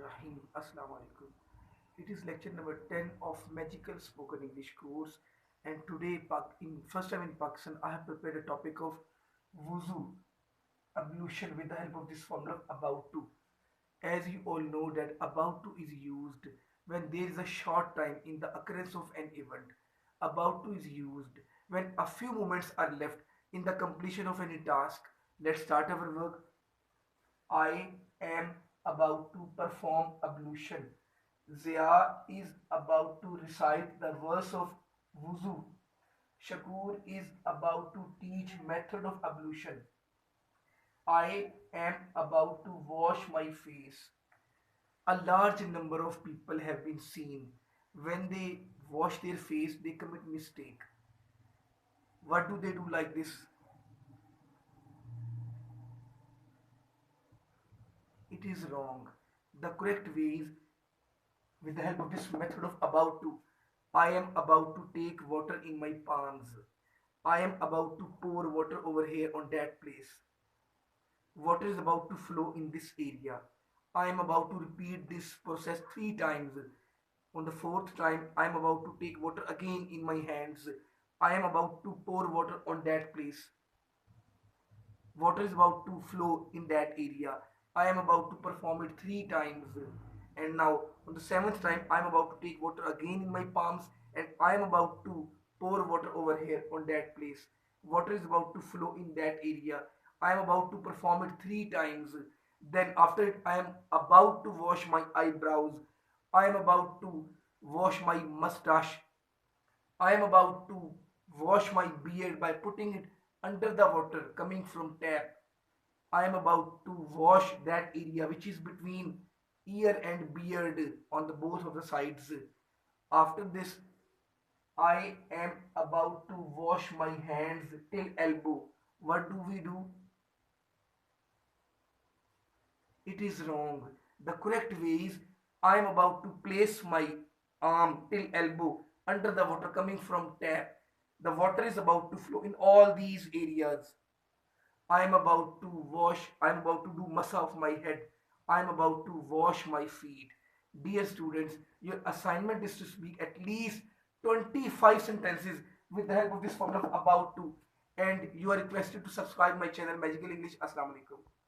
Rahim. Assalamu alaikum. It is lecture number 10 of Magical Spoken English course, and today, in first time in Pakistan, I have prepared a topic of wuzu, ablution, with the help of this formula about to. As you all know that about to is used when there is a short time in the occurrence of an event. About to is used when a few moments are left in the completion of any task. Let's start our work. I am about to perform ablution. Zia is about to recite the verse of wuzu. Shakur is about to teach method of ablution. I am about to wash my face. A large number of people have been seen when they wash their face they commit mistake. What do they do like this? It is wrong. The correct way is with the help of this method of about to. I am about to take water in my palms. I am about to pour water over here on that place. Water is about to flow in this area. I am about to repeat this process 3 times. On the fourth time, I am about to take water again in my hands. I am about to pour water on that place. Water is about to flow in that area. I am about to perform it 3 times. And now, on the seventh time, I am about to take water again in my palms and I am about to pour water over here on that place. Water is about to flow in that area. I am about to perform it 3 times. Then, after it, I am about to wash my eyebrows. I am about to wash my mustache. I am about to wash my beard by putting it under the water coming from tap. I am about to wash that area which is between ear and beard on the both of the sides. After this, I am about to wash my hands till elbow. What do we do? It is wrong. The correct way is I am about to place my arm till elbow under the water coming from tap. The water is about to flow in all these areas. I am about to wash, I am about to do massa of my head. I am about to wash my feet. Dear students, your assignment is to speak at least 25 sentences with the help of this formula of about to. And you are requested to subscribe my channel Magical English. Assalamu alaikum.